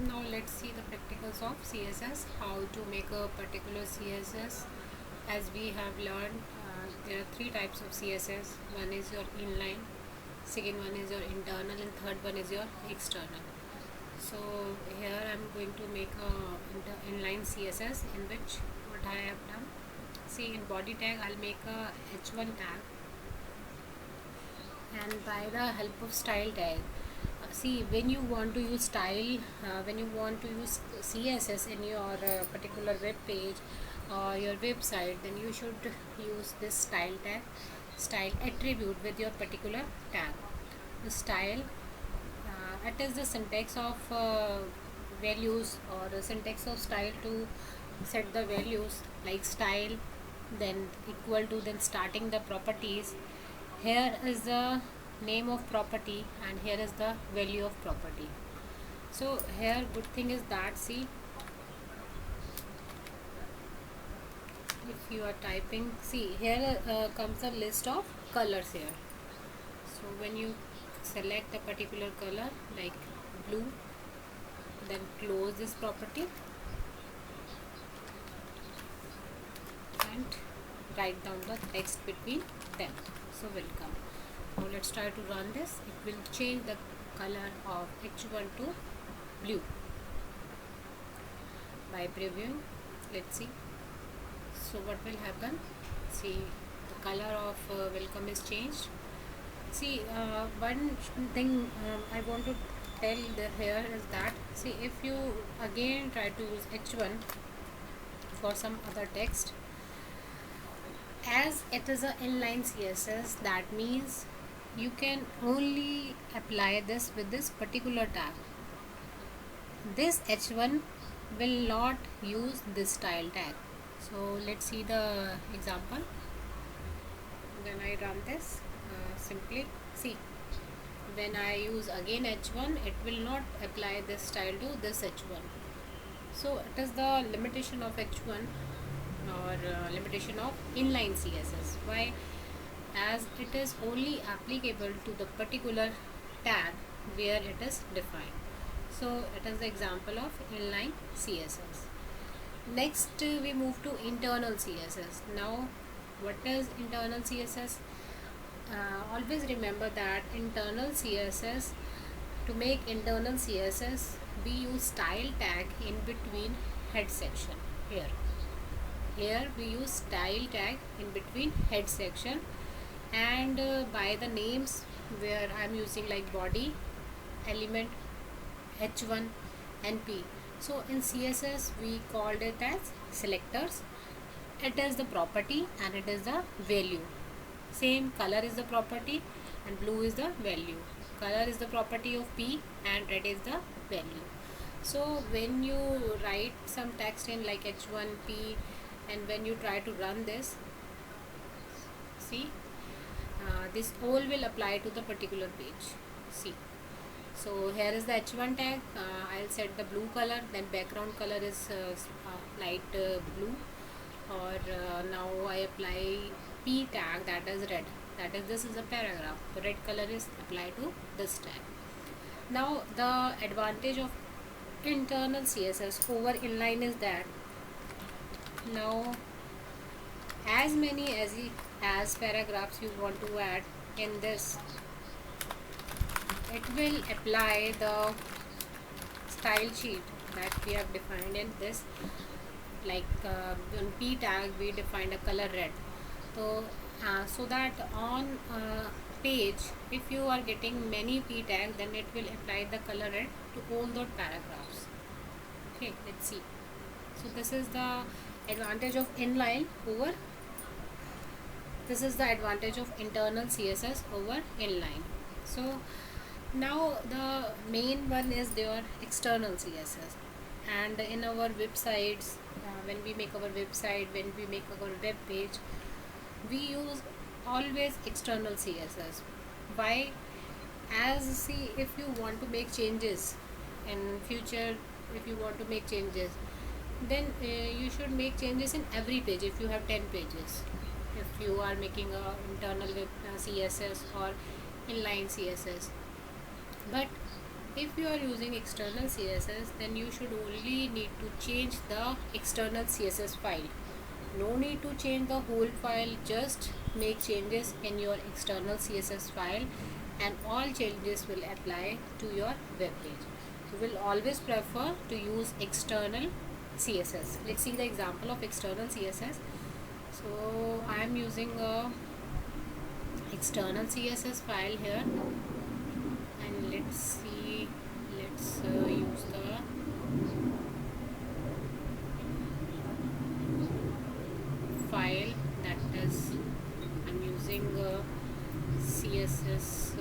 Now let's see the practicals of CSS, how to make a particular CSS. As we have learned, there are three types of CSS. One is your inline, second one is your internal, and third one is your external. So here I'm going to make a inline CSS, in which what I have done, see, in body tag I'll make a h1 tag, and by the help of style tag, see, when you want to use style, when you want to use CSS in your particular web page or your website, then you should use this style tag, style attribute with your particular tag. The style, it is the syntax of values, or the syntax of style to set the values, like style, then equal to, then starting the properties. Here is the name of property, and here is the value of property. So here good thing is that, see, if you are typing, see, here comes a list of colors here. So when you select a particular color like blue, then close this property and write down the text between them. So welcome. Now let's try to run this. It will change the color of h1 to blue. By previewing, let's see. So what will happen? See, the color of welcome is changed. See, one thing I want to tell here is that, see, if you again try to use h1 for some other text, as it is a inline CSS, that means you can only apply this with this particular tag. This h1 will not use this style tag. So let's see the example. When I run this, simply see, when I use again h1, it will not apply this style to this h1. So it is the limitation of h1, or limitation of inline CSS. Why? As it is only applicable to the particular tag where it is defined. So it is the example of inline CSS. Next, we move to internal CSS. Now, what is internal CSS? Always remember that internal CSS, to make internal CSS, we use style tag in between head section. Here we use style tag in between head section, and by the names where I'm using, like body, element, h1 and p. So in CSS we called it as selectors. It is the property and it is the value. Same, color is the property and blue is the value. Color is the property of p and red is the value. So when you write some text in like h1p, and when you try to run this, see, this all will apply to the particular page. See, so here is the h1 tag. I'll set the blue color, then background color is light blue, or now I apply p tag, that is red, that is, this is a paragraph, the red color is applied to this tag. Now the advantage of internal CSS over inline is that, now as many as paragraphs you want to add in this, it will apply the style sheet that we have defined in this. Like on p tag we defined a color red, so that on page, if you are getting many p tags, then it will apply the color red to all those paragraphs. Okay, let's see. So this is the advantage of inline over, this is the advantage of internal CSS over inline. So now the main one is their external CSS. And in our websites, when we make our website, when we make our web page, we use always external CSS. Why? As, see, if you want to make changes in future, if you want to make changes, then you should make changes in every page. If you have 10 pages, if you are making a internal web CSS or inline CSS, but If you are using external CSS, then you should only need to change the external CSS file. No need to change the whole file, just make changes in your external CSS file and all changes will apply to your web page. You will always prefer to use external CSS. Let's see the example of external CSS. So I am using a external CSS file here, and let's see, let's use the file, that is I'm using CSS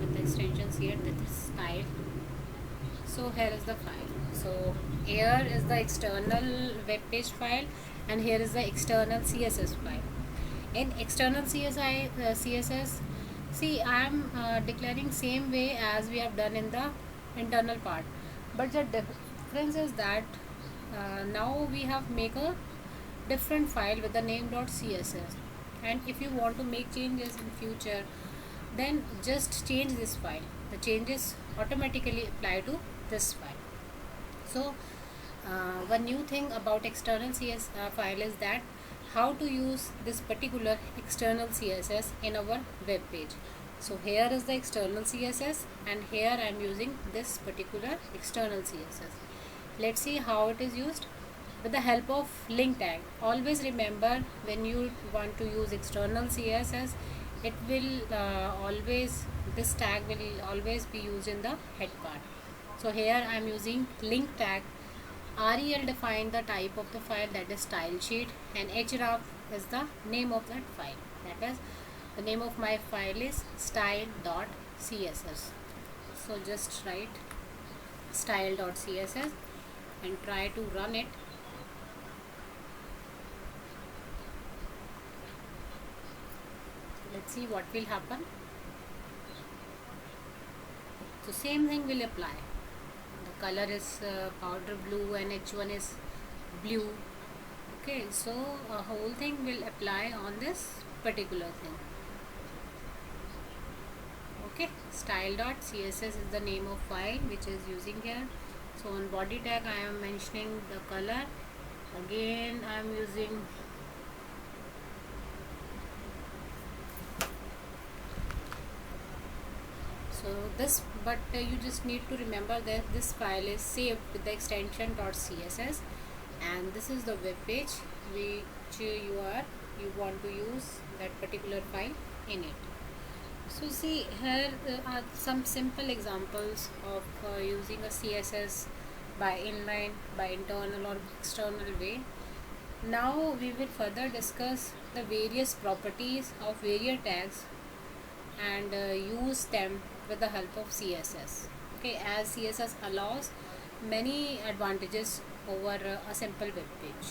with the extensions here, that is style. So here is the file. So here is the external web page file and here is the external CSS file. In external CSS, see, I am declaring same way as we have done in the internal part, but the difference is that now we have make a different file with the name .css, and if you want to make changes in future, then just change this file. The changes automatically apply to this file. So one new thing about external CSS file is that how to use this particular external CSS in our web page. So here is the external CSS and here I am using this particular external CSS. Let's see how it is used. With the help of link tag, always remember, when you want to use external CSS, it will this tag will always be used in the head part. So here I am using link tag. rel define the type of the file, that is style sheet, and href is the name of that file. That is, the name of my file is style.css. So just write style.css and try to run it. Let's see what will happen. So same thing will apply. The color is powder blue and h1 is blue. Okay, so a whole thing will apply on this particular thing. Okay, style.css is the name of file which is using here. So on body tag I am mentioning the color. Again I am using this, but you just need to remember that this file is saved with the extension .css, and this is the web page which you want to use that particular file in it. So see, here are some simple examples of using a CSS by inline, by internal or external way. Now we will further discuss the various properties of various tags and use them with the help of CSS. Okay, as CSS allows many advantages over a simple web page.